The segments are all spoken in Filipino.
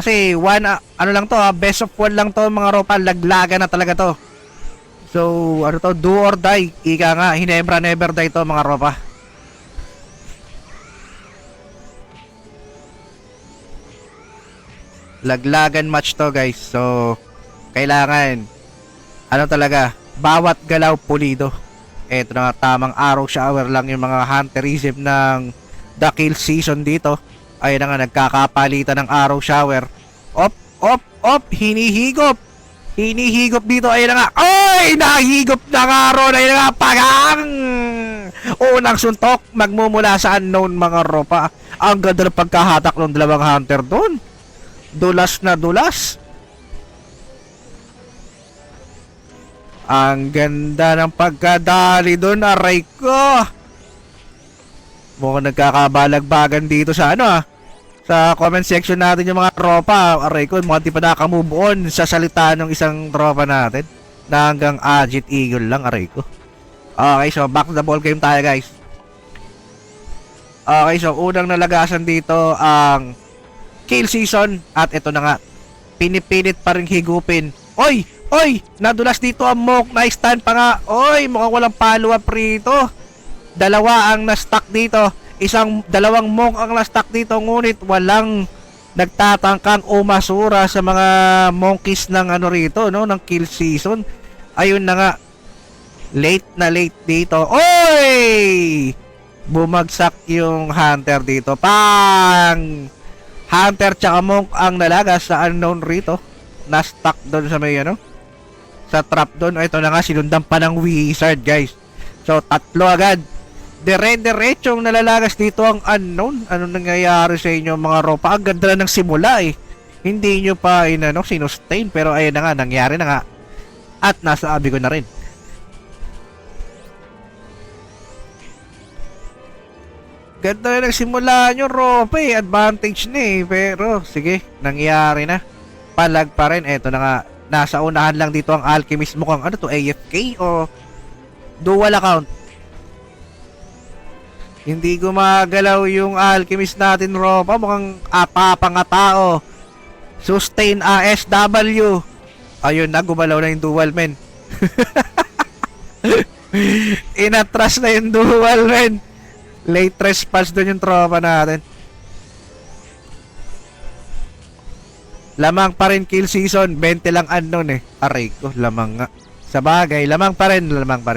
Kasi ano lang to best of one lang to mga ropa, laglaga na talaga to. So, ano to, do or die. Ika nga, hinebra never die to mga ropa. Laglagan match to guys. So, kailangan, ano talaga, bawat galaw pulido. Eto na nga, tamang arrow shower lang yung mga hunterism ng the kill season dito. Ayun na nga, nagkakapalitan ng arrow shower. Op, op, op, hinihigop. Hinihigop dito, ayun na nga. Oy, nahigop na nga ron. Ayun na nga, pagang! Unang suntok, magmumula sa unknown mga ropa. Ang ganda ng pagkahatak ng dalawang hunter doon. Dulas na dulas. Ang ganda ng pagkadali doon, aray ko. Mukhang nagkakabalagbagan dito sa sa comment section natin yung mga tropa. Aray ko, mga di pa nakamove on sa salita ng isang tropa natin na hanggang Agit Eagle lang, aray ko. Okay, so back to the ball game tayo guys. Okay, so unang nalagasan dito ang kill season. At ito na nga, pinipilit pa rin higupin. Oy! Oy! Nadulas dito ang Monk. Nice stand pa nga. Oy! Mukhang walang follow up rito. Dalawa ang na-stuck dito. Dalawang Monk ang na-stuck dito. Ngunit walang nagtatangkang umasura sa mga monkeys ng rito, no? Ng kill season. Ayun na nga. Late na late dito. Oy! Bumagsak yung hunter dito. Pang! Hunter tsaka Monk ang nalagas sa unknown rito. Na-stuck doon sa may sa trap doon. Ito na nga, sinundan pa ng wizard guys. So tatlo agad. Dire-diretsong nalalagas dito ang unknown. Ano nangyayari sa inyo mga ropa? Ang ganda na ng simula eh. Hindi nyo pa sinustain. Pero ayun na nga, nangyari na nga. At nasa abi ko na rin. Ganda na nagsimula nyo ropa eh. Advantage na eh. Pero sige, nangyari na. Palag pa rin. Eto na nga, nasa unahan lang dito ang Alchemist. Mukhang AFK o dual account. Hindi gumagalaw yung Alchemist natin ropa. Mukhang apapang-atao. Sustain ASW. Ayun na, gumalaw na yung dual men. Inatras na yung dual men. Late trespass doon yung tropa natin. Lamang pa rin kill season, 20 lang unknown eh. Aray ko, lamang nga. Sa bagay, lamang pa rin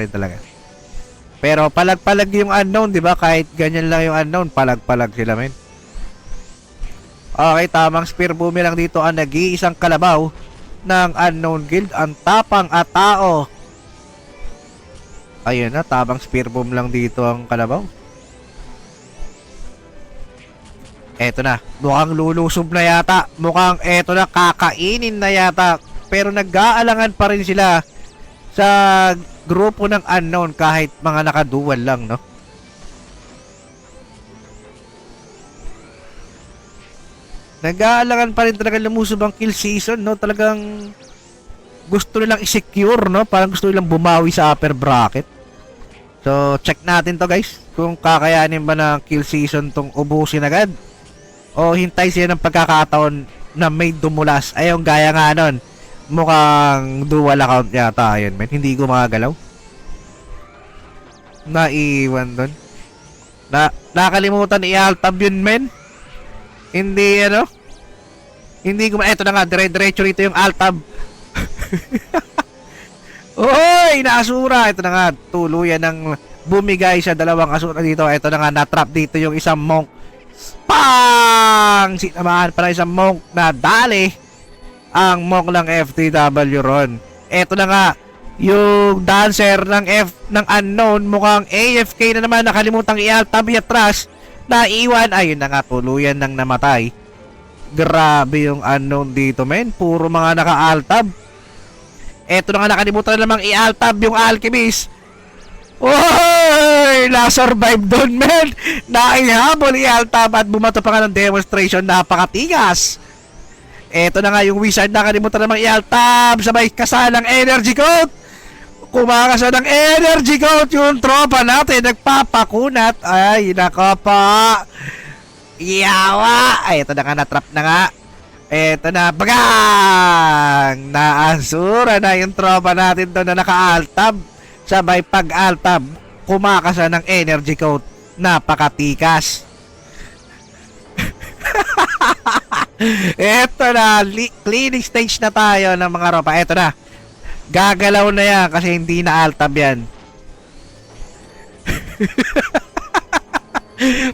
talaga. Pero palag-palag yung unknown, di ba? Kahit ganyan lang yung unknown, palag-palag sila men. Okay, tamang spear boomy lang dito ang nag-iisang kalabaw ng unknown guild. Ang tapang at tao. Ayun na, tamang spear boom lang dito ang kalabaw. Eto na, mukhang lulusob na yata. Mukhang eto na, kakainin na yata. Pero nag-aalangan pa rin sila sa grupo ng unknown kahit mga nakadual lang, no? Nag-aalangan pa rin talaga lumusob ang kill season, no? Talagang gusto nilang i-secure, no? Parang gusto nilang bumawi sa upper bracket. So, check natin to guys. Kung kakayanin ba ng kill season tong ubusin agad. O hintay siya ng pagkakataon na may dumulas. Ayun, gaya nga nun. Mukhang dual account yata. Ayun, men. Hindi gumagalaw. Naiwan dun. Nakalimutan i-altab yun, men. Hindi, Hindi Eto na nga, dire-diretso rito yung altab. Oy! Naasura! Ito na nga, tuluyan ng bumigay sa dalawang asura dito. Ito na nga, natrap dito yung isang Monk. Pang! Sinamahan pa ng isang Monk na dali ang Monk ng FTW ron. Eto na nga, yung dancer ng unknown mukhang AFK na naman, nakalimutang i-altab atras. Naiwan, ayun na nga, tuluyan ng namatay. Grabe yung unknown dito men, puro mga naka-altab. Eto na nga, nakalimutan na namang i-altab yung Alchemist. Oy! Na-survive doon, men! Naihabol i-altab at bumato pa nga ng demonstration. Napakatigas! Eto na nga yung wizard, nakalimutan namang i-altab. Sabay kasalang energy coat. Kumakasa ng energy coat yung tropa natin. Nagpapakunat. Ay, nako pa. Yawa! Ay, ito na nga, natrap na nga. Eto na, bagang! Naasura na yung tropa natin doon na naka-altab. Sabay pag-altab, kumakasa ng energy coat. Napakatikas. Eto na, cleaning stage na tayo ng mga ropa. Eto na, gagalaw na yan kasi hindi na altab yan.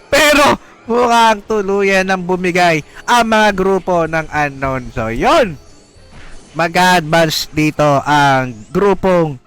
Pero mukhang tuluyan ng bumigay ang mga grupo ng unknown. So yun, mag-advance dito ang grupong